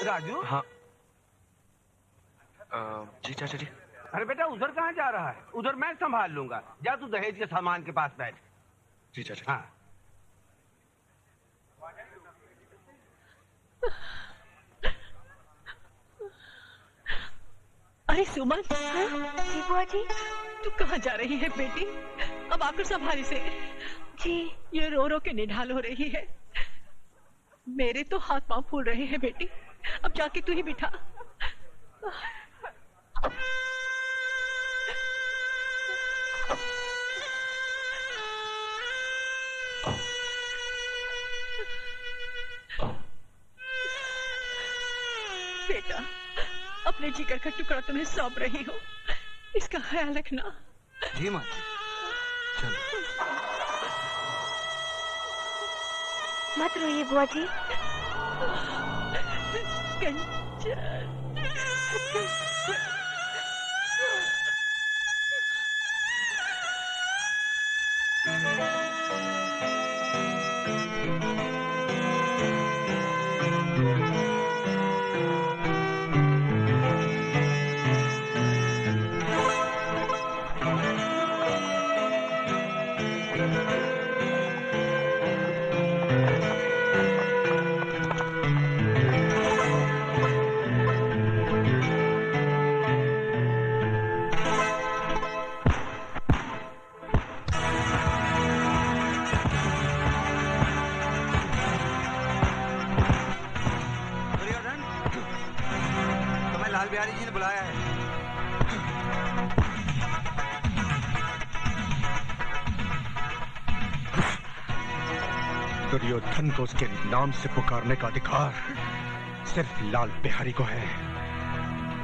राजू। हाँ जी चाचा जी। अरे बेटा उधर कहाँ जा रहा है? उधर मैं संभाल लूंगा। जा तू दहेज के सामान के पास बैठ। जी चाचा। हाँ। अरे सुमन। जी बुआ जी। तू कहाँ जा रही है बेटी? अब आकर संभाल से। जी। ये रो रो के निढाल हो रही है। मेरे तो हाथ पांव फूल रहे हैं बेटी। अब जाके तू ही बिठा। बेटा अपने जिगर का टुकड़ा तुम्हें सौंप रही हूँ, इसका ख्याल रखना। जी माँ। चलो। मत रोइए बुआ जी। कंचन। लाल बिहारी जी ने बुलाया है। दुर्योधन को उसके नाम से पुकारने का अधिकार सिर्फ लाल बिहारी को है,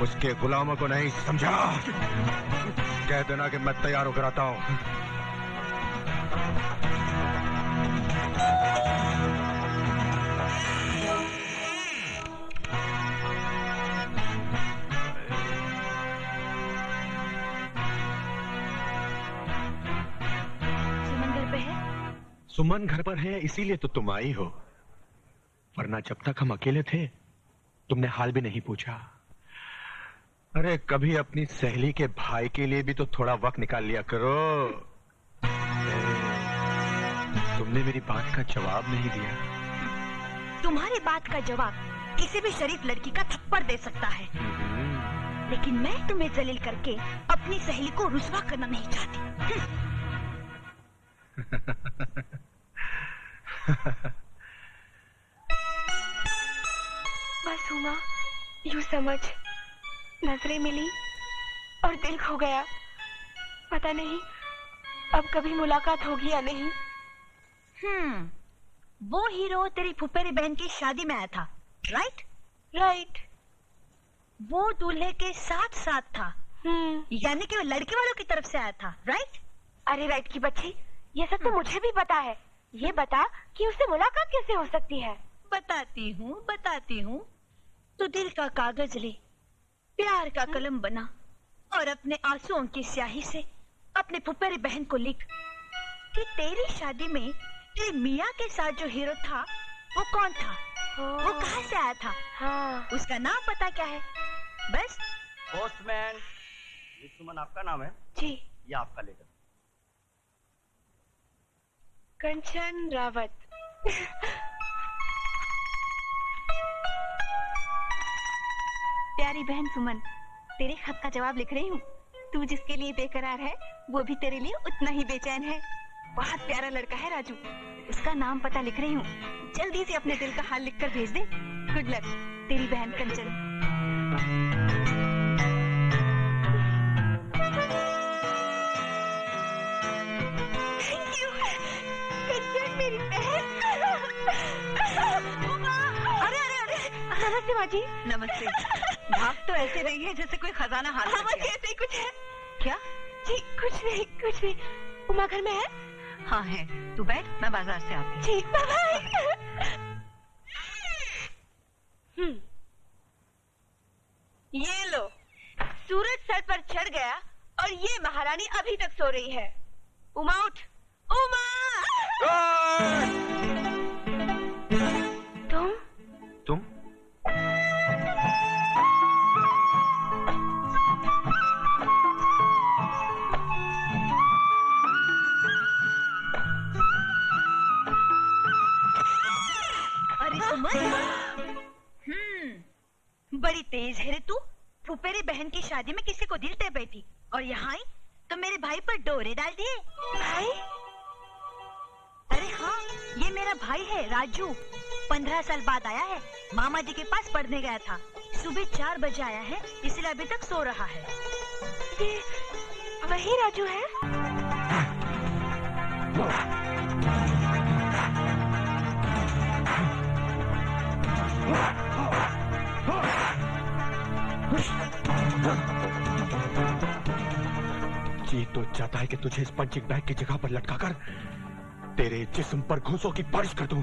उसके गुलामों को नहीं, समझा? कह देना कि मैं तैयार होकर आता हूं। सुमन घर पर है इसीलिए तो तुम आई हो, वरना जब तक हम अकेले थे तुमने हाल भी नहीं पूछा। अरे कभी अपनी सहेली के भाई के लिए भी तो थोड़ा वक्त निकाल लिया करो। तुमने मेरी बात का जवाब नहीं दिया। तुम्हारी बात का जवाब किसी भी शरीफ लड़की का थप्पड़ दे सकता है, लेकिन मैं तुम्हें जलील करके अपनी सहेली को रुस्वा करना नहीं चाहती। बस उमा, यूं समझ, नजरें मिली और दिल खो गया। पता नहीं अब कभी मुलाकात होगी या नहीं। वो हीरो तेरी फुफेरी बहन की शादी में आया था, राइट? राइट। वो दूल्हे के साथ साथ था, यानी कि वो लड़के वालों की तरफ से आया था, राइट? अरे राइट की बच्ची, ये सब तो मुझे भी पता है। ये बता कि उससे मुलाकात कैसे हो सकती है? बताती हूँ। तो दिल का कागज ले, प्यार का कलम बना और अपने आंसुओं की स्याही से अपने फुफेरी बहन को लिख कि तेरी शादी में तेरे मियाँ के साथ जो हीरो था वो कौन था, वो कहाँ से आया था, उसका नाम पता क्या है? बस। पोस्टमैन, ये सुमन आपका नाम है? जी। ये आपका लेटर। कंचन रावत। प्यारी बहन सुमन, तेरे खत का जवाब लिख रही हूँ। तू जिसके लिए बेकरार है वो भी तेरे लिए उतना ही बेचैन है। बहुत प्यारा लड़का है राजू, उसका नाम पता लिख रही हूँ। जल्दी से अपने दिल का हाल लिखकर भेज दे। गुड लक, तेरी बहन कंचन। मेरी बहन। अरे नमस्ते माँ जी। नमस्ते। भाग तो ऐसे रही है जैसे कोई खजाना हाथ में माँ जी ऐसे ही कुछ है। क्या? जी कुछ नहीं। उमा घर में है? हाँ है। तू बैठ, मैं बाजार से आती हूँ। ठीक, बाय। ये लो, सूरज सर पर चढ़ गया और ये महारानी अभी तक सो रही है। उमा उठ, उमा! तुम? अरे सुमन, बड़ी तेज है रे तू। फुफेरी बहन की शादी में किसी को दिल दे बैठी और यहाँ आई तो मेरे भाई पर डोरे डाल दिए। भाई? अरे हाँ, ये मेरा भाई है राजू। 15 साल बाद आया है। मामा जी के पास पढ़ने गया था। सुबह 4 बजे आया है, इसलिए अभी तक सो रहा है। ये वही राजू है? जी तो चाहता है कि तुझे इस पंचिंग बैग की जगह पर लटकाकर तेरे जिस्म पर घूंसों की बारिश कर दूं।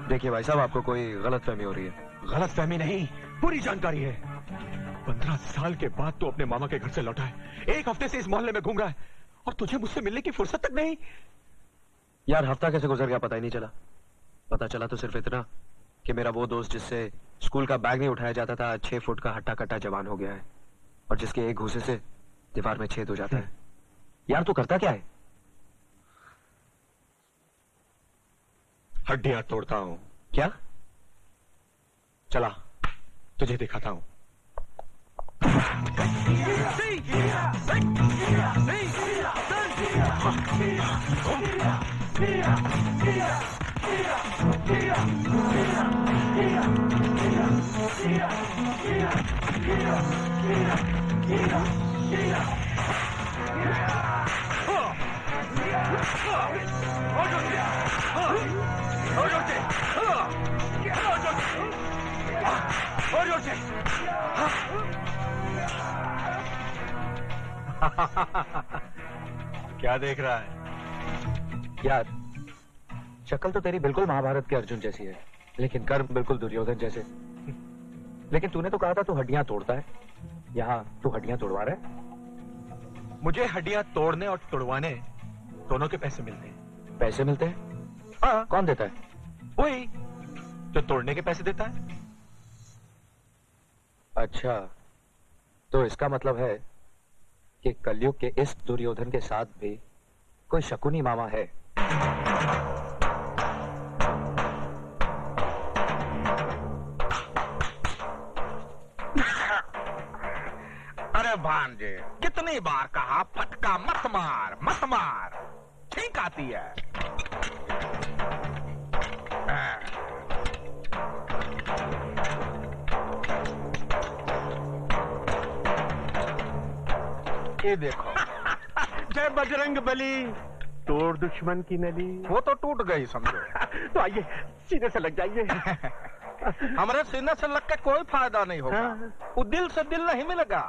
देखिए भाई साहब, आपको कोई गलतफहमी हो रही है। गलतफहमी नहीं, पूरी जानकारी है। 15 साल के बाद तू अपने मामा के घर से लौटा है। 1 हफ्ते से इस मोहल्ले में घूम रहा है और तुझे मुझसे मिलने की फुर्सत तक नहीं। यार हफ्ता कैसे गुजर गया पता ही नहीं चला। पता चला तो सिर्फ इतना कि मेरा वो दोस्त जिससे स्कूल का बैग नहीं उठाया जाता था 6 फुट का हट्टा कट्टा जवान हो गया है और जिसके एक घूसे से दीवार में छेद हो जाता है। यार तू करता क्या है? हड्डियां तोड़ता हूं। क्या? चला तुझे दिखाता हूं। क्या देख रहा है? यार शक्ल तो तेरी बिल्कुल महाभारत के अर्जुन जैसी है, लेकिन कर्म बिल्कुल दुर्योधन जैसे। लेकिन तूने तो कहा था तू हड्डियां तोड़ता है, यहाँ तू हड्डियां तोड़वा रहा है। मुझे हड्डियां तोड़ने और तुड़वाने दोनों के पैसे मिलते हैं। पैसे मिलते हैं? हाँ। कौन देता है? वही जो तोड़ने के पैसे देता है। अच्छा, तो इसका मतलब है कि कलयुग के इस दुर्योधन के साथ भी कोई शकुनी मामा है। अरे भांजे, कितनी बार कहा फटका मत मार मत मार, ठीक आती है। ये देखो। जय बजरंग बली, तोड़ दुश्मन की नली। वो तो टूट गई समझो। तो आइए सीने से लग जाइए। हमारे सीने से लग के कोई फायदा नहीं होगा। हाँ। वो दिल से दिल नहीं मिलेगा।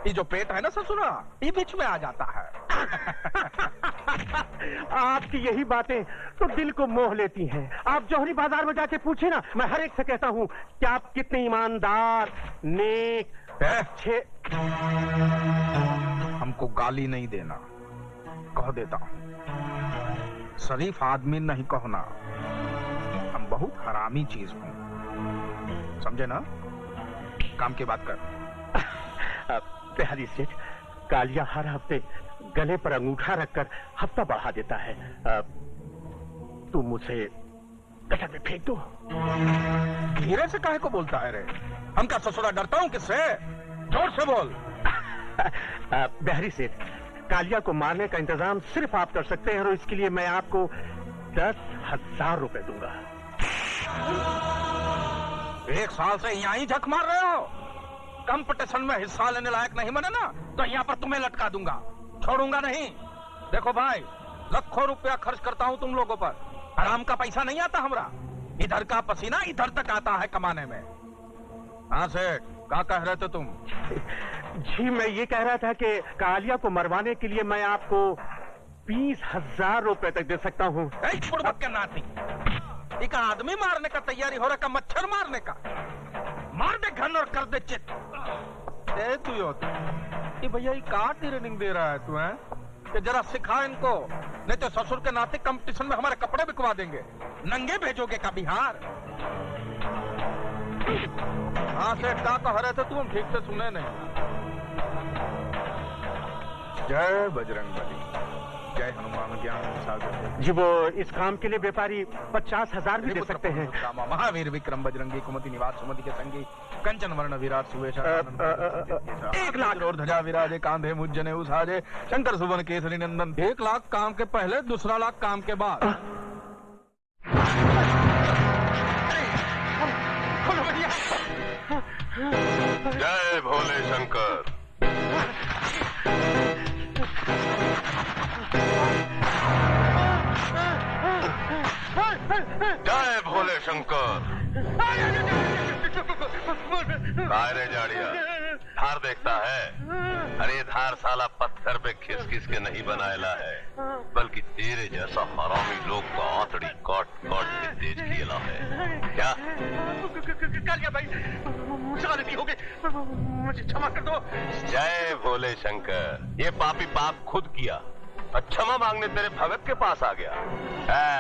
ये जो पेट है ना ससुरा, ये बीच में आ जाता है। आपकी यही बातें तो दिल को मोह लेती हैं। आप जौहरी बाजार में जाके पूछे ना, मैं हर एक से कहता हूँ कि आप कितने ईमानदार, नेक, अच्छे। हमको गाली नहीं देना, कह देता हूँ। शरीफ आदमी नहीं कहना। हम बहुत हरामी चीज हूँ, समझे ना? काम की बात कर। बिहारी सेठ, कालिया हर हफ्ते गले पर अंगूठा रखकर हफ्ता बढ़ा देता है। तुम मुझे गटर में फेंक दो। धीरे से काहे को बोलता है रे? हम क्या ससुरा डरता हूँ किससे? जोर से बोल। बिहारी सेठ, कालिया को मारने का इंतजाम सिर्फ आप कर सकते हैं और इसके लिए मैं आपको 10,000 रुपए दूंगा। 1 साल से यहाँ ही झक मार रहे हो। कंपटीशन में हिस्सा लेने लायक नहीं बने ना, तो यहाँ पर तुम्हें लटका दूंगा, छोड़ूंगा नहीं। देखो भाई, लाखों रुपया खर्च करता हूँ तुम लोगों पर। आराम का पैसा नहीं आता हमरा। इधर का पसीना इधर तक आता है कमाने में। हाँ सेठ, क्या कह रहे थे तुम? जी मैं ये कह रहा था कि कालिया को मरवाने के लिए मैं आपको 20,000 रुपए तक दे सकता हूँ। बुड़बक के नाती, एक आदमी मारने का तैयारी हो रहा का मच्छर मारने का? मार दे घन और कर दे चित। तू ये भैया ये का ट्रेनिंग दे रहा है तू है? कि जरा सिखा इनको, नहीं तो ससुर के नाते कंपटीशन में हमारे कपड़े बिकवा देंगे। नंगे भेजोगे का बिहार? हाँ सेठ, क्या कह रहे थे तुम? ठीक से सुने नहीं। जय बजरंगबली, जय हनुमान ज्ञान सागर। जी वो इस काम के लिए व्यापारी 50,000 भी दे सकते हैं। महावीर विक्रम बजरंगी कुमति निवास सुमति के संगी कंचन वर्ण विराट सुवेशा 1 लाख और ध्वजा विराजे कांधे मुज्जने उसाजे शंकर सुवन केसरी नंदन। 1 लाख काम के पहले, 2 लाख काम के बाद। जय भोले शंकर। जय भोले शंकर। रे जाड़िया, धार देखता है? अरे धार साला पत्थर पे खिस खिस के नहीं बनाएला है, बल्कि तेरे जैसा हरामी लोग को आंतड़ी काट काट के तेज किया है। क्या कालिया भाई, मुझसे गलती हो गई, मुझे क्षमा कर दो। जय भोले शंकर। ये पापी पाप खुद किया और क्षमा मांगने तेरे भगत के पास आ गया है।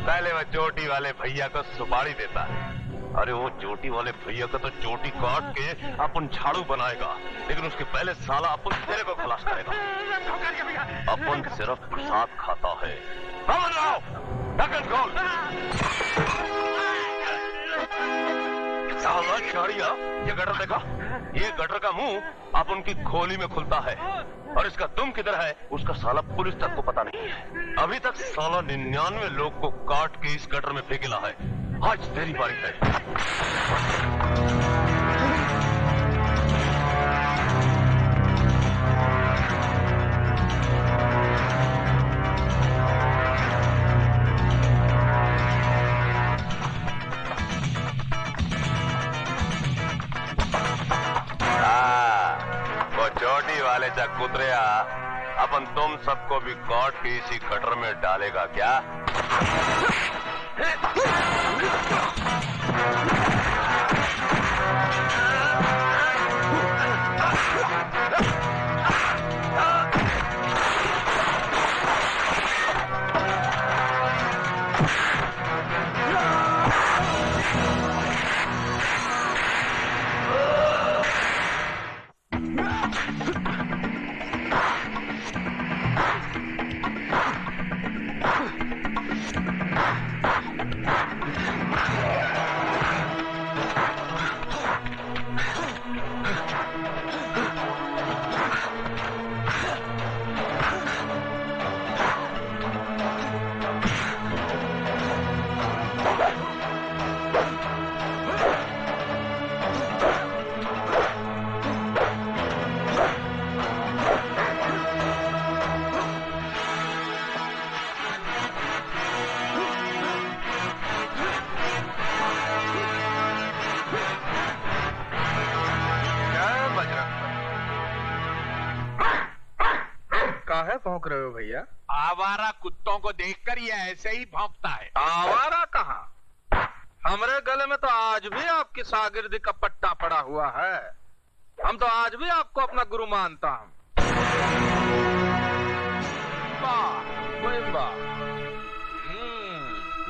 पहले वह चोटी वाले भैया को सुपारी देता है। अरे वो चोटी वाले भैया का तो चोटी काट के अपन झाड़ू बनाएगा, लेकिन उसके पहले साला अपन तेरे को खलास करेगा। अपन सिर्फ प्रसाद खाता है। ढक्कन खोल। साला झाड़िया, ये गटर देखा? ये गटर का मुंह अपन की खोली में खुलता है, और इसका दुम किधर है उसका साला पुलिस तक को पता नहीं है। अभी तक साला 99 लोग को काट के इस गटर में फेंकेला है। आज तेरी बारी है। वो चोटी वाले चकुतरिया अपन तुम सबको भी काट के इसी गटर में डालेगा क्या? काहे भौंक रहे हो भैया? आवारा कुत्तों को देखकर ये ऐसे ही भौंकता है। आवारा कहाँ? हमरे गले में तो आज भी आपकी शागिर्दी का पट्टा पड़ा हुआ है। हम तो आज भी आपको अपना गुरु मानता हूँ।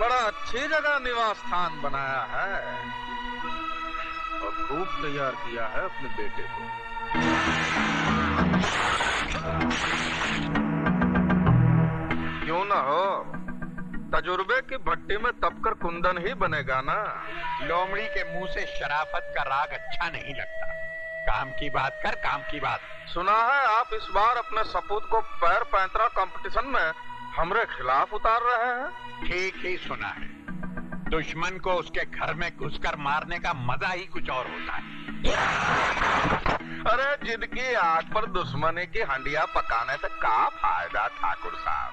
बड़ा अच्छी जगह निवास स्थान बनाया है और खूब तैयार किया है अपने बेटे को। क्यों ना हो, तजुर्बे की भट्टी में तपकर कुंदन ही बनेगा ना। लोमड़ी के मुंह से शराफत का राग अच्छा नहीं लगता। काम की बात कर, काम की बात। सुना है आप इस बार अपने सपूत को पैर पैंतरा कंपटीशन में हमरे खिलाफ उतार रहे हैं? ठीक ही सुना है। दुश्मन को उसके घर में घुसकर मारने का मजा ही कुछ और होता है। अरे जिनकी आग पर दुश्मनी की हंडिया पकाने से क्या फायदा ठाकुर साहब?